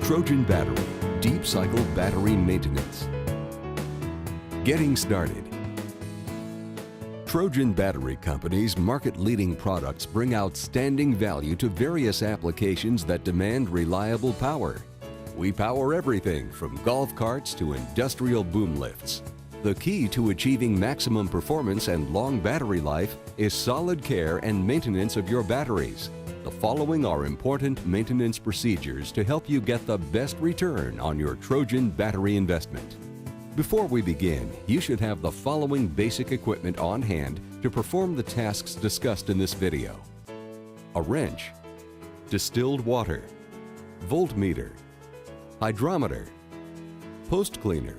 Trojan Battery, deep cycle battery maintenance. Getting started. Trojan Battery Company's market-leading products bring outstanding value to various applications that demand reliable power. We power everything from golf carts to industrial boom lifts. The key to achieving maximum performance and long battery life is solid care and maintenance of your batteries. The following are important maintenance procedures to help you get the best return on your Trojan battery investment. Before we begin, you should have the following basic equipment on hand to perform the tasks discussed in this video: a wrench, distilled water, voltmeter, hydrometer, post cleaner,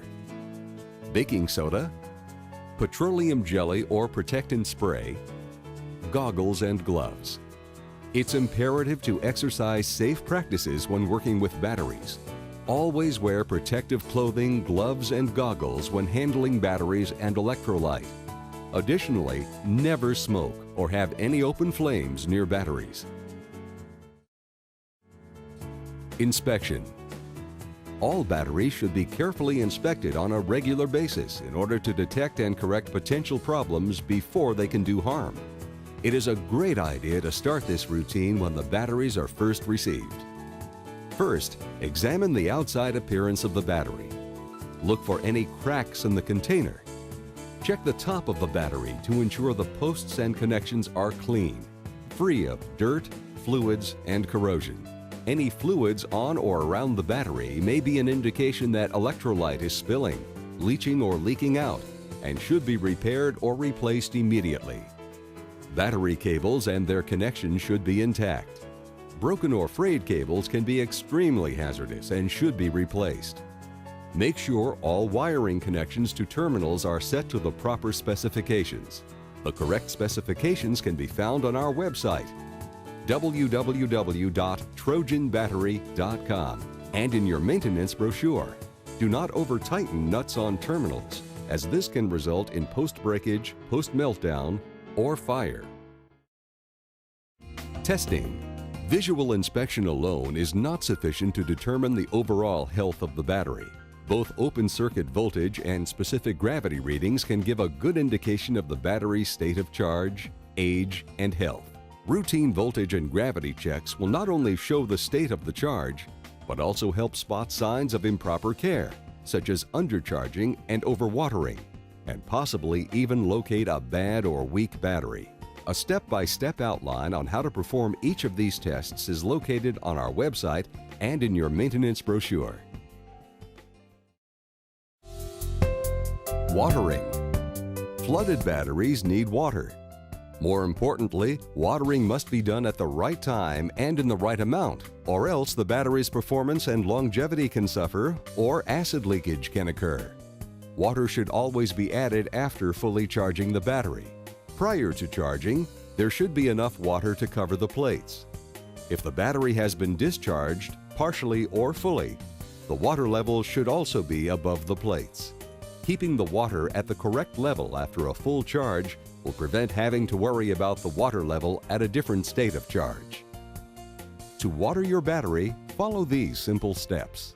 baking soda, petroleum jelly or protectant spray, goggles and gloves. It's imperative to exercise safe practices when working with batteries. Always wear protective clothing, gloves, and goggles when handling batteries and electrolyte. Additionally, never smoke or have any open flames near batteries. Inspection. All batteries should be carefully inspected on a regular basis in order to detect and correct potential problems before they can do harm. It is a great idea to start this routine when the batteries are first received. First, examine the outside appearance of the battery. Look for any cracks in the container. Check the top of the battery to ensure the posts and connections are clean, free of dirt, fluids, and corrosion. Any fluids on or around the battery may be an indication that electrolyte is spilling, leaching, or leaking out, and should be repaired or replaced immediately. Battery cables and their connections should be intact. Broken or frayed cables can be extremely hazardous and should be replaced. Make sure all wiring connections to terminals are set to the proper specifications. The correct specifications can be found on our website, www.trojanbattery.com, and in your maintenance brochure. Do not over-tighten nuts on terminals, as this can result in post-breakage, post-meltdown, or fire. Testing. Visual inspection alone is not sufficient to determine the overall health of the battery. Both open circuit voltage and specific gravity readings can give a good indication of the battery's state of charge, age, and health. Routine voltage and gravity checks will not only show the state of the charge, but also help spot signs of improper care, such as undercharging and overwatering, and possibly even locate a bad or weak battery. A step-by-step outline on how to perform each of these tests is located on our website and in your maintenance brochure. Watering. Flooded batteries need water. More importantly, watering must be done at the right time and in the right amount, or else the battery's performance and longevity can suffer, or acid leakage can occur. Water should always be added after fully charging the battery. Prior to charging, there should be enough water to cover the plates. If the battery has been discharged, partially or fully, the water level should also be above the plates. Keeping the water at the correct level after a full charge will prevent having to worry about the water level at a different state of charge. To water your battery, follow these simple steps.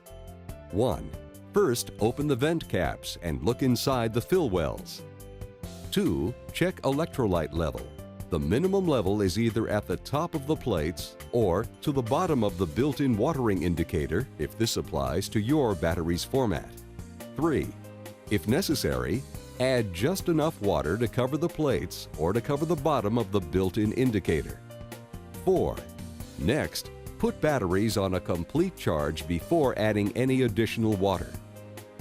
1. First, open the vent caps and look inside the fill wells. 2. Check electrolyte level. The minimum level is either at the top of the plates or to the bottom of the built-in watering indicator if this applies to your battery's format. 3. If necessary, add just enough water to cover the plates or to cover the bottom of the built-in indicator. 4. Next, put batteries on a complete charge before adding any additional water.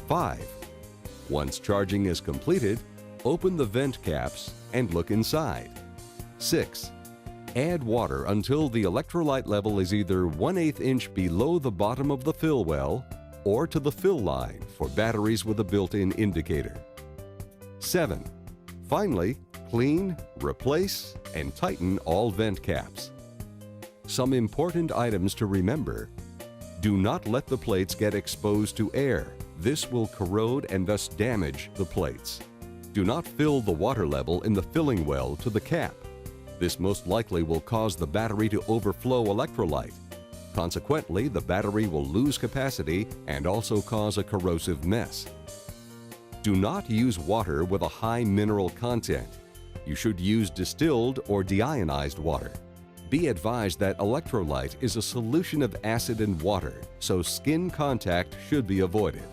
5. Once charging is completed, open the vent caps and look inside. 6. Add water until the electrolyte level is either 1/8 inch below the bottom of the fill well or to the fill line for batteries with a built-in indicator. 7. Finally, clean, replace, and tighten all vent caps. Some important items to remember. Do not let the plates get exposed to air. This will corrode and thus damage the plates. Do not fill the water level in the filling well to the cap. This most likely will cause the battery to overflow electrolyte. Consequently, the battery will lose capacity and also cause a corrosive mess. Do not use water with a high mineral content. You should use distilled or deionized water. Be advised that electrolyte is a solution of acid and water, so skin contact should be avoided.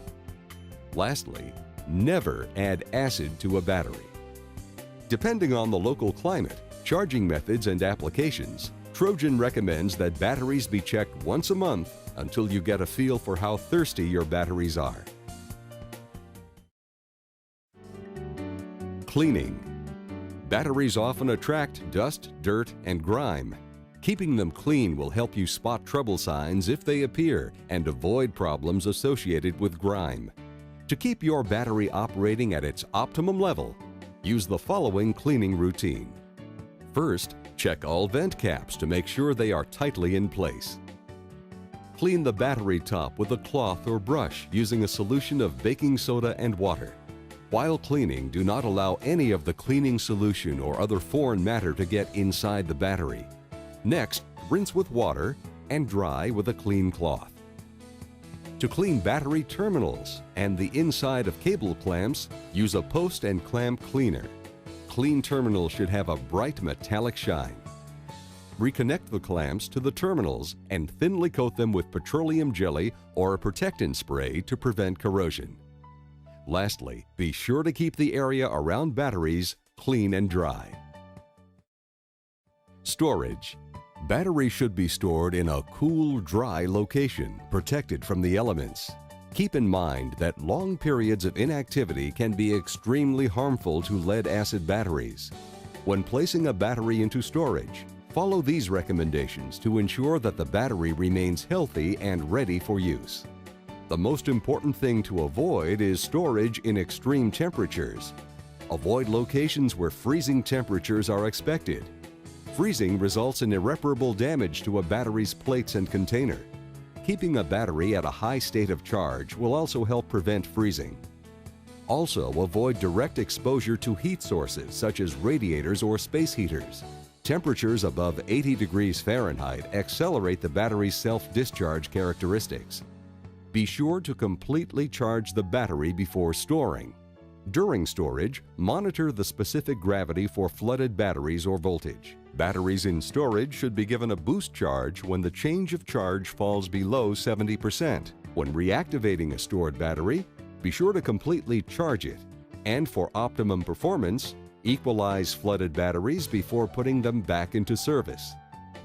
Lastly, never add acid to a battery. Depending on the local climate, charging methods and applications, Trojan recommends that batteries be checked once a month until you get a feel for how thirsty your batteries are. Cleaning. Batteries often attract dust, dirt, and grime. Keeping them clean will help you spot trouble signs if they appear and avoid problems associated with grime. To keep your battery operating at its optimum level, use the following cleaning routine. First, check all vent caps to make sure they are tightly in place. Clean the battery top with a cloth or brush using a solution of baking soda and water. While cleaning, do not allow any of the cleaning solution or other foreign matter to get inside the battery. Next, rinse with water and dry with a clean cloth. To clean battery terminals and the inside of cable clamps, use a post and clamp cleaner. Clean terminals should have a bright metallic shine. Reconnect the clamps to the terminals and thinly coat them with petroleum jelly or a protectant spray to prevent corrosion. Lastly, be sure to keep the area around batteries clean and dry. Storage. Batteries should be stored in a cool, dry location, protected from the elements. Keep in mind that long periods of inactivity can be extremely harmful to lead-acid batteries. When placing a battery into storage, follow these recommendations to ensure that the battery remains healthy and ready for use. The most important thing to avoid is storage in extreme temperatures. Avoid locations where freezing temperatures are expected. Freezing results in irreparable damage to a battery's plates and container. Keeping a battery at a high state of charge will also help prevent freezing. Also, avoid direct exposure to heat sources such as radiators or space heaters. Temperatures above 80 degrees Fahrenheit accelerate the battery's self-discharge characteristics. Be sure to completely charge the battery before storing. During storage, monitor the specific gravity for flooded batteries or voltage. Batteries in storage should be given a boost charge when the change of charge falls below 70%. When reactivating a stored battery, be sure to completely charge it. And for optimum performance, equalize flooded batteries before putting them back into service.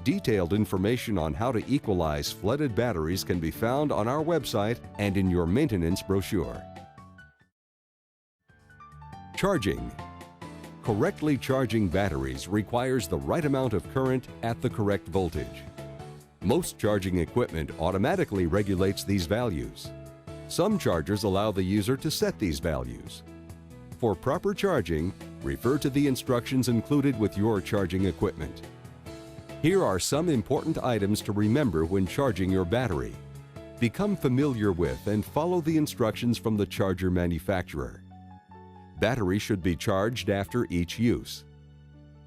Detailed information on how to equalize flooded batteries can be found on our website and in your maintenance brochure. Charging. Correctly charging batteries requires the right amount of current at the correct voltage. Most charging equipment automatically regulates these values. Some chargers allow the user to set these values. For proper charging, refer to the instructions included with your charging equipment. Here are some important items to remember when charging your battery. Become familiar with and follow the instructions from the charger manufacturer. Batteries should be charged after each use.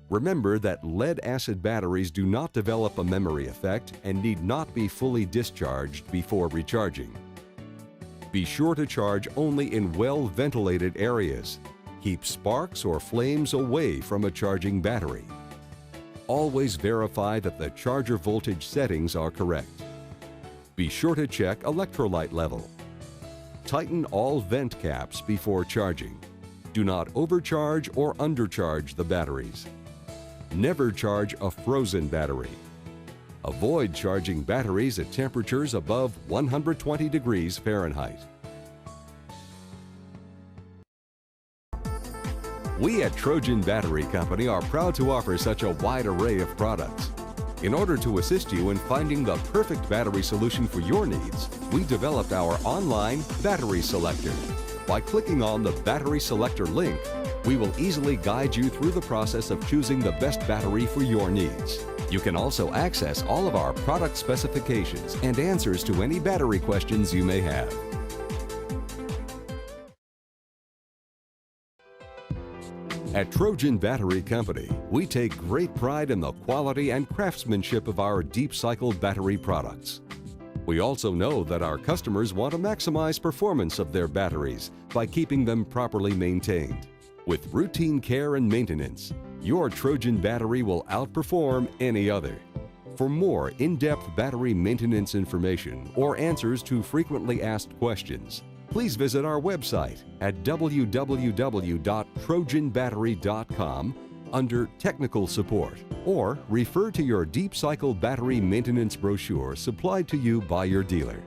Remember that lead-acid batteries do not develop a memory effect and need not be fully discharged before recharging. Be sure to charge only in well-ventilated areas. Keep sparks or flames away from a charging battery. Always verify that the charger voltage settings are correct. Be sure to check electrolyte level. Tighten all vent caps before charging. Do not overcharge or undercharge the batteries. Never charge a frozen battery. Avoid charging batteries at temperatures above 120 degrees Fahrenheit. We at Trojan Battery Company are proud to offer such a wide array of products. In order to assist you in finding the perfect battery solution for your needs, we developed our online battery selector. By clicking on the Battery Selector link, we will easily guide you through the process of choosing the best battery for your needs. You can also access all of our product specifications and answers to any battery questions you may have. At Trojan Battery Company, we take great pride in the quality and craftsmanship of our deep-cycle battery products. We also know that our customers want to maximize performance of their batteries by keeping them properly maintained. With routine care and maintenance, your Trojan battery will outperform any other. For more in-depth battery maintenance information or answers to frequently asked questions, please visit our website at www.trojanbattery.com under Technical Support, or refer to your Deep Cycle Battery Maintenance brochure supplied to you by your dealer.